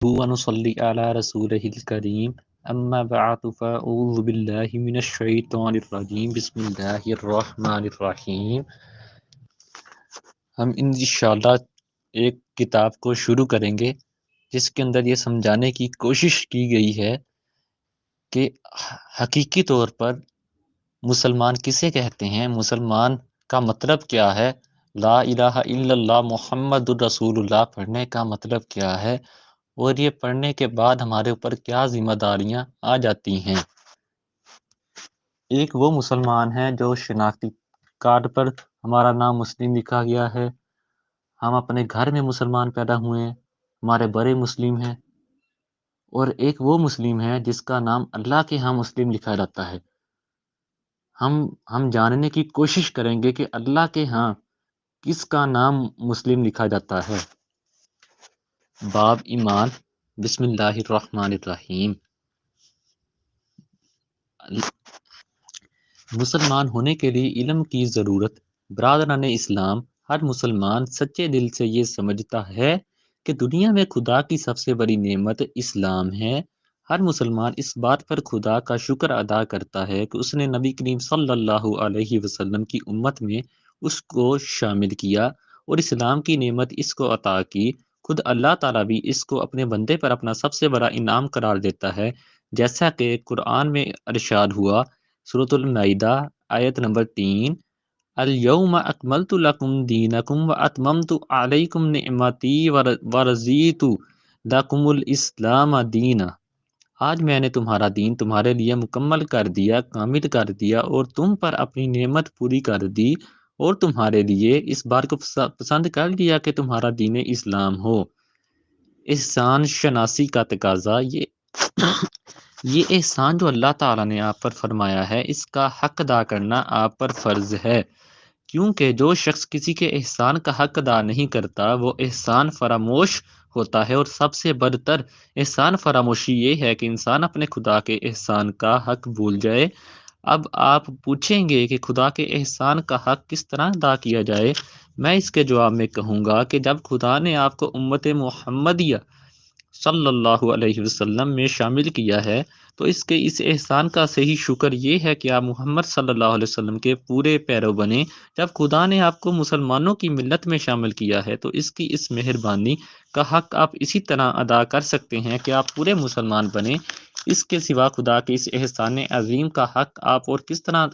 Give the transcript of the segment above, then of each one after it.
ونصلي على رسوله الكريم أما بعد فأعوذ بالله من الشيطان الرجيم بسم الله الرحمن الرحیم۔ ہم انشاءاللہ ایک کتاب کو شروع کریں گے جس کے اندر یہ سمجھانے کی کوشش کی گئی ہے کہ حقیقی طور پر مسلمان کسے کہتے ہیں، مسلمان کا مطلب کیا ہے، لا الہ الا اللہ محمد الرسول اللہ پڑھنے کا مطلب کیا ہے، اور یہ پڑھنے کے بعد ہمارے اوپر کیا ذمہ داریاں آ جاتی ہیں۔ ایک وہ مسلمان ہے جو شناختی کارڈ پر ہمارا نام مسلم لکھا گیا ہے، ہم اپنے گھر میں مسلمان پیدا ہوئے ہیں، ہمارے بڑے مسلم ہیں، اور ایک وہ مسلم ہے جس کا نام اللہ کے ہاں مسلم لکھا جاتا ہے۔ ہم جاننے کی کوشش کریں گے کہ اللہ کے ہاں کس کا نام مسلم لکھا جاتا ہے۔ باب ایمان، بسم اللہ الرحمن الرحیم۔ مسلمان ہونے کے لیے علم کی ضرورت۔ برادران اسلام، ہر مسلمان سچے دل سے یہ سمجھتا ہے کہ دنیا میں خدا کی سب سے بڑی نعمت اسلام ہے۔ ہر مسلمان اس بات پر خدا کا شکر ادا کرتا ہے کہ اس نے نبی کریم صلی اللہ علیہ وسلم کی امت میں اس کو شامل کیا اور اسلام کی نعمت اس کو عطا کی۔ خود اللہ تعالیٰ بھی اس کو اپنے بندے پر اپنا سب سے بڑا انعام قرار دیتا ہے، جیسا کہ قرآن میں ارشاد ہوا، سورۃ المائدہ آیت نمبر 3، الیوم اکملت لکم دینکم واتممت علیکم نعمتی ورضیت لکم الاسلام دینا۔ آج میں نے تمہارا دین تمہارے لیے مکمل کر دیا، کامل کر دیا، اور تم پر اپنی نعمت پوری کر دی، اور تمہارے لیے اس بات کو پسند کر لیا کہ تمہارا دین اسلام ہو۔ احسان شناسی کا تقاضا، یہ احسان جو اللہ تعالیٰ نے آپ پر فرمایا ہے، اس کا حق ادا کرنا آپ پر فرض ہے، کیونکہ جو شخص کسی کے احسان کا حق ادا نہیں کرتا وہ احسان فراموش ہوتا ہے، اور سب سے بدتر احسان فراموشی یہ ہے کہ انسان اپنے خدا کے احسان کا حق بھول جائے۔ اب آپ پوچھیں گے کہ خدا کے احسان کا حق کس طرح ادا کیا جائے؟ میں اس کے جواب میں کہوں گا کہ جب خدا نے آپ کو امت محمدیہ صلی اللہ علیہ وسلم میں شامل کیا ہے تو اس احسان کا صحیح شکر یہ ہے کہ آپ محمد صلی اللہ علیہ وسلم کے پورے پیرو بنے۔ جب خدا نے آپ کو مسلمانوں کی ملت میں شامل کیا ہے تو اس کی اس مہربانی کا حق آپ اسی طرح ادا کر سکتے ہیں کہ آپ پورے مسلمان بنیں۔ اس کے سوا خدا کے اس احسان عظیم کا حق آپ اور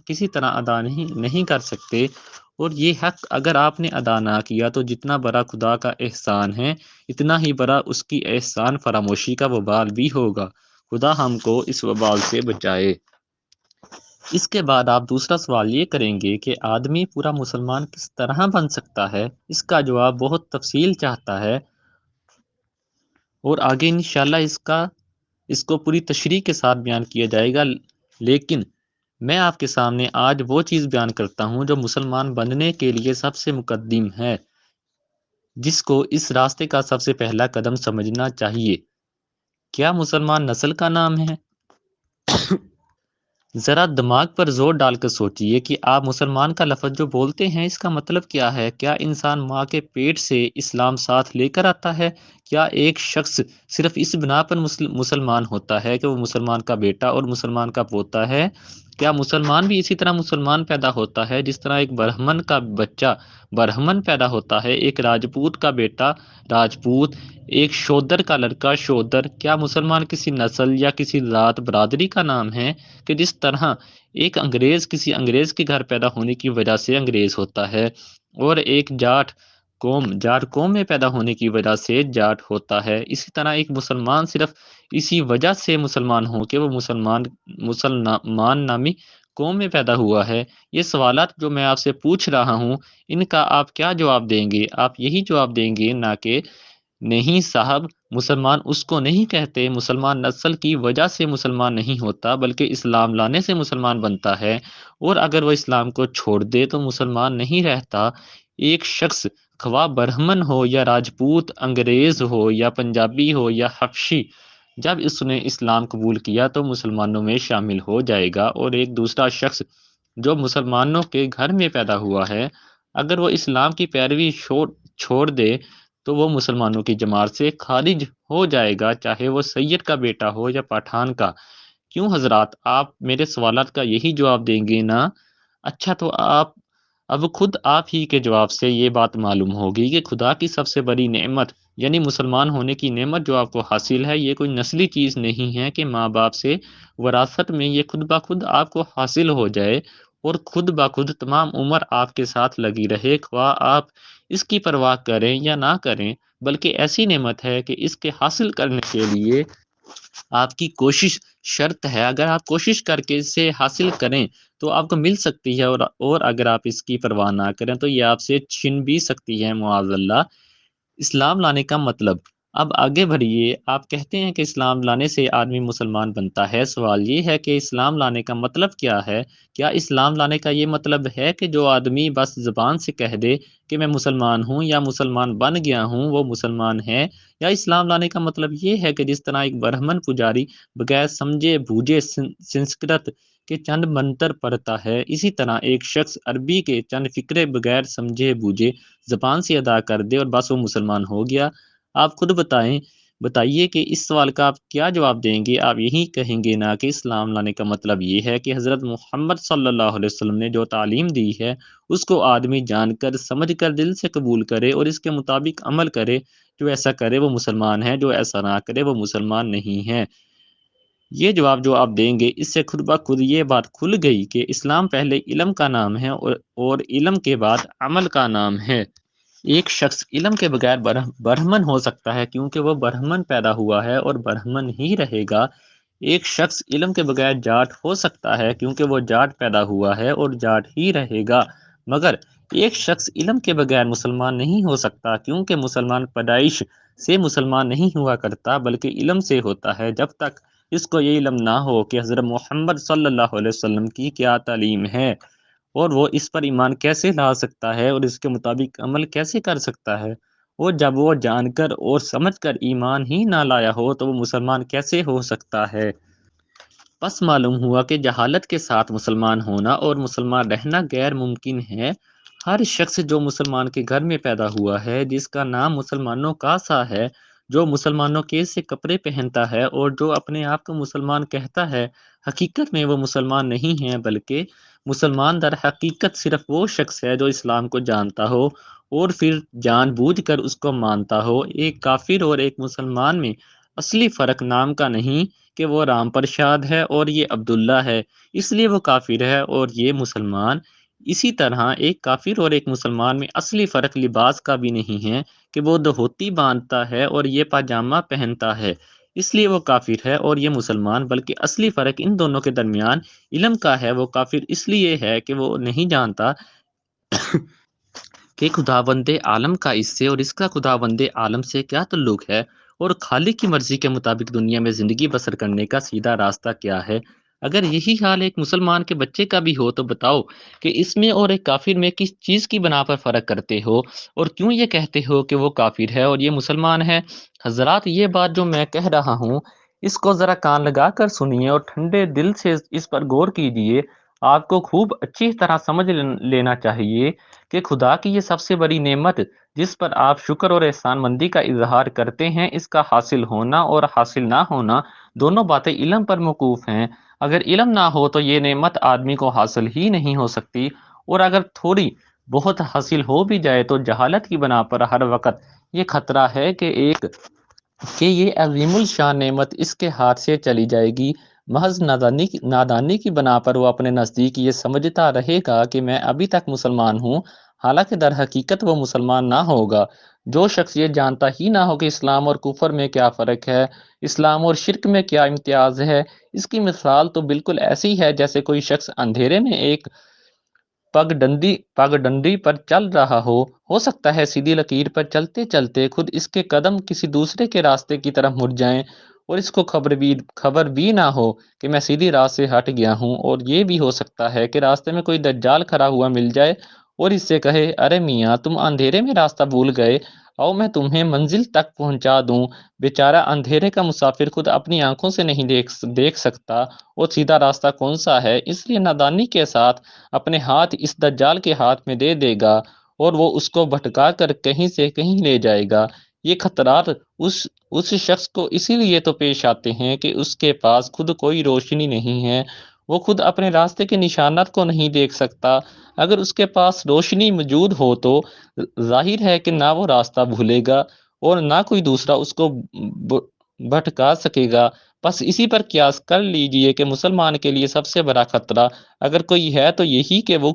کسی طرح ادا نہیں کر سکتے، اور یہ حق اگر آپ نے ادا نہ کیا تو جتنا بڑا خدا کا احسان ہے اتنا ہی بڑا اس کی احسان فراموشی کا وبال بھی ہوگا۔ خدا ہم کو اس وبال سے بچائے۔ اس کے بعد آپ دوسرا سوال یہ کریں گے کہ آدمی پورا مسلمان کس طرح بن سکتا ہے؟ اس کا جواب بہت تفصیل چاہتا ہے، اور آگے انشاءاللہ اس کو پوری تشریح کے ساتھ بیان کیا جائے گا، لیکن میں آپ کے سامنے آج وہ چیز بیان کرتا ہوں جو مسلمان بننے کے لیے سب سے مقدم ہے، جس کو اس راستے کا سب سے پہلا قدم سمجھنا چاہیے۔ کیا مسلمان نسل کا نام ہے؟ ذرا دماغ پر زور ڈال کر سوچئے کہ آپ مسلمان کا لفظ جو بولتے ہیں اس کا مطلب کیا ہے؟ کیا انسان ماں کے پیٹ سے اسلام ساتھ لے کر آتا ہے؟ کیا ایک شخص صرف اس بنا پر مسلمان ہوتا ہے کہ وہ مسلمان کا بیٹا اور مسلمان کا پوتا ہے؟ کیا مسلمان بھی اسی طرح مسلمان پیدا ہوتا ہے جس طرح ایک برہمن کا بچہ برہمن پیدا ہوتا ہے، ایک راجپوت کا بیٹا راجپوت، ایک شودر کا لڑکا شودر؟ کیا مسلمان کسی نسل یا کسی ذات برادری کا نام ہے کہ جس طرح ایک انگریز کسی انگریز کے گھر پیدا ہونے کی وجہ سے انگریز ہوتا ہے، اور ایک جاٹ قوم میں پیدا ہونے کی وجہ سے جاٹ ہوتا ہے، اسی طرح ایک مسلمان صرف اسی وجہ سے مسلمان ہو کہ وہ مسلمان نامی قوم میں پیدا ہوا ہے؟ یہ سوالات جو میں آپ سے پوچھ رہا ہوں ان کا آپ کیا جواب دیں گے؟ آپ یہی جواب دیں گے نہ کہ نہیں صاحب، مسلمان اس کو نہیں کہتے، مسلمان نسل کی وجہ سے مسلمان نہیں ہوتا بلکہ اسلام لانے سے مسلمان بنتا ہے، اور اگر وہ اسلام کو چھوڑ دے تو مسلمان نہیں رہتا۔ ایک شخص خواہ برہمن ہو یا راجپوت، انگریز ہو یا پنجابی ہو یا حبشی، جب اس نے اسلام قبول کیا تو مسلمانوں میں شامل ہو جائے گا، اور ایک دوسرا شخص جو مسلمانوں کے گھر میں پیدا ہوا ہے اگر وہ اسلام کی پیروی چھوڑ دے تو وہ مسلمانوں کی جماعت سے خارج ہو جائے گا، چاہے وہ سید کا بیٹا ہو یا پٹھان کا۔ کیوں حضرات آپ میرے سوالات کا یہی جواب دیں گے نا؟ اچھا تو آپ اب خود آپ ہی کے جواب سے یہ بات معلوم ہوگی کہ خدا کی سب سے بڑی نعمت یعنی مسلمان ہونے کی نعمت جو آپ کو حاصل ہے، یہ کوئی نسلی چیز نہیں ہے کہ ماں باپ سے وراثت میں یہ خود بخود آپ کو حاصل ہو جائے اور خود بخود تمام عمر آپ کے ساتھ لگی رہے، خواہ آپ اس کی پرواہ کریں یا نہ کریں، بلکہ ایسی نعمت ہے کہ اس کے حاصل کرنے کے لیے آپ کی کوشش شرط ہے۔ اگر آپ کوشش کر کے اسے حاصل کریں تو آپ کو مل سکتی ہے، اور اگر آپ اس کی پرواہ نہ کریں تو یہ آپ سے چھن بھی سکتی ہے معاذ اللہ۔ اسلام لانے کا مطلب، اب آگے بڑھیے، آپ کہتے ہیں کہ اسلام لانے سے آدمی مسلمان بنتا ہے۔ سوال یہ ہے کہ اسلام لانے کا مطلب کیا ہے؟ کیا اسلام لانے کا یہ مطلب ہے کہ جو آدمی بس زبان سے کہہ دے کہ میں مسلمان ہوں یا مسلمان بن گیا ہوں وہ مسلمان ہے؟ یا اسلام لانے کا مطلب یہ ہے کہ جس طرح ایک برہمن پجاری بغیر سمجھے بوجھے سنسکرت کے چند منتر پڑھتا ہے، اسی طرح ایک شخص عربی کے چند فقرے بغیر سمجھے بوجھے زبان سے ادا کر دے اور بس وہ مسلمان ہو گیا؟ آپ خود بتائیے کہ اس سوال کا آپ کیا جواب دیں گے؟ آپ یہی کہیں گے نا کہ اسلام لانے کا مطلب یہ ہے کہ حضرت محمد صلی اللہ علیہ وسلم نے جو تعلیم دی ہے اس کو آدمی جان کر سمجھ کر دل سے قبول کرے اور اس کے مطابق عمل کرے۔ جو ایسا کرے وہ مسلمان ہے، جو ایسا نہ کرے وہ مسلمان نہیں ہے۔ یہ جواب جو آپ دیں گے اس سے خود بخود یہ بات کھل گئی کہ اسلام پہلے علم کا نام ہے اور علم کے بعد عمل کا نام ہے۔ ایک شخص علم کے بغیر برہمن ہو سکتا ہے کیونکہ وہ برہمن پیدا ہوا ہے اور برہمن ہی رہے گا۔ ایک شخص علم کے بغیر جاٹ ہو سکتا ہے کیونکہ وہ جاٹ پیدا ہوا ہے اور جاٹ ہی رہے گا، مگر ایک شخص علم کے بغیر مسلمان نہیں ہو سکتا کیونکہ مسلمان پیدائش سے مسلمان نہیں ہوا کرتا بلکہ علم سے ہوتا ہے۔ جب تک اس کو یہ علم نہ ہو کہ حضرت محمد صلی اللہ علیہ وسلم کی کیا تعلیم ہے اور وہ اس پر ایمان کیسے لا سکتا ہے اور اس کے مطابق عمل کیسے کر سکتا ہے، اور جب وہ جان کر اور سمجھ کر ایمان ہی نہ لایا ہو تو وہ مسلمان کیسے ہو سکتا ہے؟ پس معلوم ہوا کہ جہالت کے ساتھ مسلمان ہونا اور مسلمان رہنا غیر ممکن ہے۔ ہر شخص جو مسلمان کے گھر میں پیدا ہوا ہے، جس کا نام مسلمانوں کا سا ہے، جو مسلمانوں کے سے کپڑے پہنتا ہے اور جو اپنے آپ کو مسلمان کہتا ہے، حقیقت میں وہ مسلمان نہیں ہے، بلکہ مسلمان در حقیقت صرف وہ شخص ہے جو اسلام کو جانتا ہو اور پھر جان بوجھ کر اس کو مانتا ہو۔ ایک کافر اور ایک مسلمان میں اصلی فرق نام کا نہیں کہ وہ رام پرشاد ہے اور یہ عبداللہ ہے اس لیے وہ کافر ہے اور یہ مسلمان۔ اسی طرح ایک کافر اور ایک مسلمان میں اصلی فرق لباس کا بھی نہیں ہے کہ وہ دھوتی باندھتا ہے اور یہ پاجامہ پہنتا ہے اس لیے وہ کافر ہے اور یہ مسلمان، بلکہ اصلی فرق ان دونوں کے درمیان علم کا ہے۔ وہ کافر اس لیے ہے کہ وہ نہیں جانتا کہ خداوند عالم کا اس سے اور اس کا خداوند عالم سے کیا تعلق ہے اور خالق کی مرضی کے مطابق دنیا میں زندگی بسر کرنے کا سیدھا راستہ کیا ہے۔ اگر یہی حال ایک مسلمان کے بچے کا بھی ہو تو بتاؤ کہ اس میں اور ایک کافر میں کس چیز کی بنا پر فرق کرتے ہو اور کیوں یہ کہتے ہو کہ وہ کافر ہے اور یہ مسلمان ہے؟ حضرات یہ بات جو میں کہہ رہا ہوں اس کو ذرا کان لگا کر سنیے اور ٹھنڈے دل سے اس پر غور کیجیے۔ آپ کو خوب اچھی طرح سمجھ لینا چاہیے کہ خدا کی یہ سب سے بڑی نعمت جس پر آپ شکر اور احسان مندی کا اظہار کرتے ہیں، اس کا حاصل ہونا اور حاصل نہ ہونا دونوں باتیں علم پر موقوف ہیں۔ اگر علم نہ ہو تو یہ نعمت آدمی کو حاصل ہی نہیں ہو سکتی، اور اگر تھوڑی بہت حاصل ہو بھی جائے تو جہالت کی بنا پر ہر وقت یہ خطرہ ہے کہ یہ عظیم الشان نعمت اس کے ہاتھ سے چلی جائے گی۔ محض نادانی کی بنا پر وہ اپنے نزدیک یہ سمجھتا رہے گا کہ میں ابھی تک مسلمان ہوں، حالانکہ در حقیقت وہ مسلمان نہ ہوگا۔ جو شخص یہ جانتا ہی نہ ہو کہ اسلام اور کفر میں کیا فرق ہے، اسلام اور شرک میں کیا امتیاز ہے، اس کی مثال تو بالکل ایسی ہے جیسے کوئی شخص اندھیرے میں ایک پگڈنڈی پر چل رہا ہو سکتا ہے سیدھی لکیر پر چلتے چلتے خود اس کے قدم کسی دوسرے کے راستے کی طرف مڑ جائیں اور اس کو خبر بھی نہ ہو کہ میں سیدھی راہ سے ہٹ گیا ہوں، اور یہ بھی ہو سکتا ہے کہ راستے میں کوئی دجال کھڑا ہوا مل جائے اور اس سے کہے، ارے میاں تم اندھیرے میں راستہ بھول گئے، آؤ میں تمہیں منزل تک پہنچا دوں۔ بیچارہ اندھیرے کا مسافر خود اپنی آنکھوں سے نہیں دیکھ سکتا اور سیدھا راستہ کون سا ہے، اس لیے نادانی کے ساتھ اپنے ہاتھ اس دجال کے ہاتھ میں دے دے گا اور وہ اس کو بھٹکا کر کہیں سے کہیں لے جائے گا۔ یہ خطرات اس شخص کو اسی لیے تو پیش آتے ہیں کہ اس کے پاس خود کوئی روشنی نہیں ہے، وہ خود اپنے راستے کے نشانات کو نہیں دیکھ سکتا۔ اگر اس کے پاس روشنی موجود ہو تو ظاہر ہے کہ نہ وہ راستہ بھولے گا اور نہ کوئی دوسرا اس کو بھٹکا سکے گا۔ بس اسی پر قیاس کر لیجئے کہ مسلمان کے لیے سب سے بڑا خطرہ اگر کوئی ہے تو یہی کہ وہ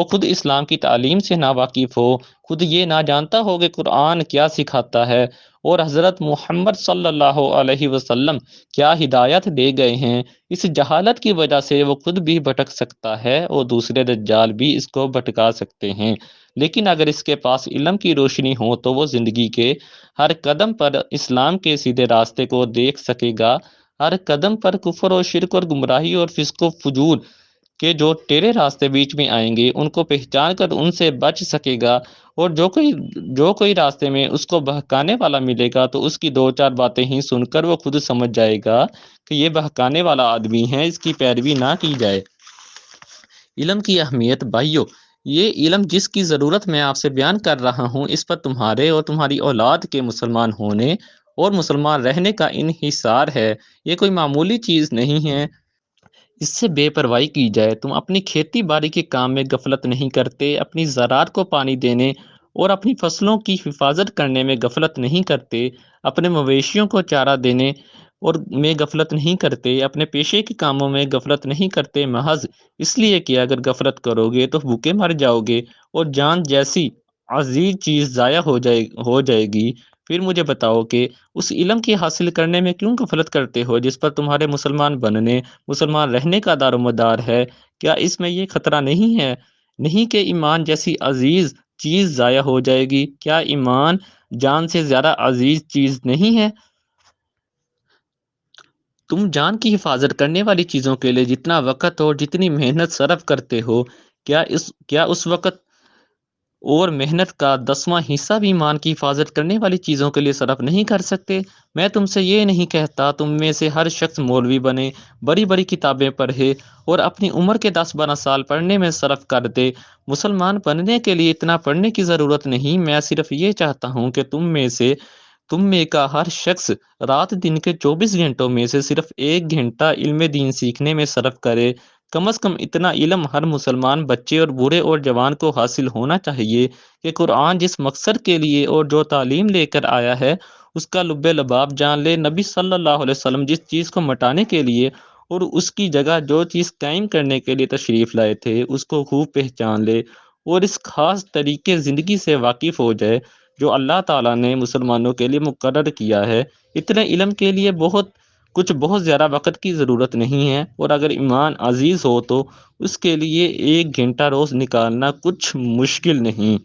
خود اسلام کی تعلیم سے ناواقف ہو، خود یہ نہ جانتا ہو کہ قرآن کیا سکھاتا ہے اور حضرت محمد صلی اللہ علیہ وسلم کیا ہدایت دے گئے ہیں۔ اس جہالت کی وجہ سے وہ خود بھی بھٹک سکتا ہے اور دوسرے دجال بھی اس کو بھٹکا سکتے ہیں۔ لیکن اگر اس کے پاس علم کی روشنی ہو تو وہ زندگی کے ہر قدم پر اسلام کے سیدھے راستے کو دیکھ سکے گا، ہر قدم پر کفر و شرک اور گمراہی اور فسق و فجور کے جو ٹیڑے راستے بیچ میں آئیں گے ان کو پہچان کر ان سے بچ سکے گا، اور جو کوئی راستے میں اس کو بہکانے والا ملے گا تو اس کی دو چار باتیں ہی سن کر وہ خود سمجھ جائے گا کہ یہ بہکانے والا آدمی ہے، اس کی پیروی نہ کی جائے۔ علم کی اہمیت بھائیو، یہ علم جس کی ضرورت میں آپ سے بیان کر رہا ہوں اس پر تمہارے اور تمہاری اولاد کے مسلمان ہونے اور مسلمان رہنے کا انحصار ہے۔ یہ کوئی معمولی چیز نہیں ہے، اس سے بے پرواہی کی جائے۔ تم اپنی کھیتی باڑی کے کام میں غفلت نہیں کرتے، اپنی زراعت کو پانی دینے اور اپنی فصلوں کی حفاظت کرنے میں غفلت نہیں کرتے، اپنے مویشیوں کو چارہ دینے اور میں غفلت نہیں کرتے، اپنے پیشے کے کاموں میں غفلت نہیں کرتے، محض اس لیے کہ اگر غفلت کرو گے تو بھوکے مر جاؤ گے اور جان جیسی عزیز چیز ضائع ہو جائے گی۔ پھر مجھے بتاؤ کہ اس علم کی حاصل کرنے میں کیوں غفلت کرتے ہو جس پر تمہارے مسلمان بننے، مسلمان رہنے کا دار و مدار ہے؟ کیا اس میں یہ خطرہ نہیں ہے، نہیں کہ ایمان جیسی عزیز چیز ضائع ہو جائے گی؟ کیا ایمان جان سے زیادہ عزیز چیز نہیں ہے؟ تم جان کی حفاظت کرنے والی چیزوں کے لیے جتنا وقت اور جتنی محنت صرف کرتے ہو، کیا اس وقت اور محنت کا 10واں حصہ بھی ایمان کی حفاظت کرنے والی چیزوں کے لیے صرف نہیں کر سکتے؟ میں تم سے یہ نہیں کہتا تم میں سے ہر شخص مولوی بنے، بڑی بڑی کتابیں پڑھے اور اپنی عمر کے 10-12 سال پڑھنے میں صرف کر دے۔ مسلمان بننے کے لیے اتنا پڑھنے کی ضرورت نہیں، میں صرف یہ چاہتا ہوں کہ تم میں کا ہر شخص رات دن کے 24 گھنٹوں میں سے صرف 1 گھنٹہ علم دین سیکھنے میں صرف کرے۔ کم از کم اتنا علم ہر مسلمان بچے اور بوڑھے اور جوان کو حاصل ہونا چاہیے کہ قرآن جس مقصد کے لیے اور جو تعلیم لے کر آیا ہے اس کا لب لباب جان لے، نبی صلی اللہ علیہ وسلم جس چیز کو مٹانے کے لیے اور اس کی جگہ جو چیز قائم کرنے کے لیے تشریف لائے تھے اس کو خوب پہچان لے اور اس خاص طریقے زندگی سے واقف ہو جائے جو اللہ تعالیٰ نے مسلمانوں کے لیے مقرر کیا ہے۔ اتنے علم کے لیے بہت زیادہ وقت کی ضرورت نہیں ہے، اور اگر ایمان عزیز ہو تو اس کے لیے 1 گھنٹہ روز نکالنا کچھ مشکل نہیں۔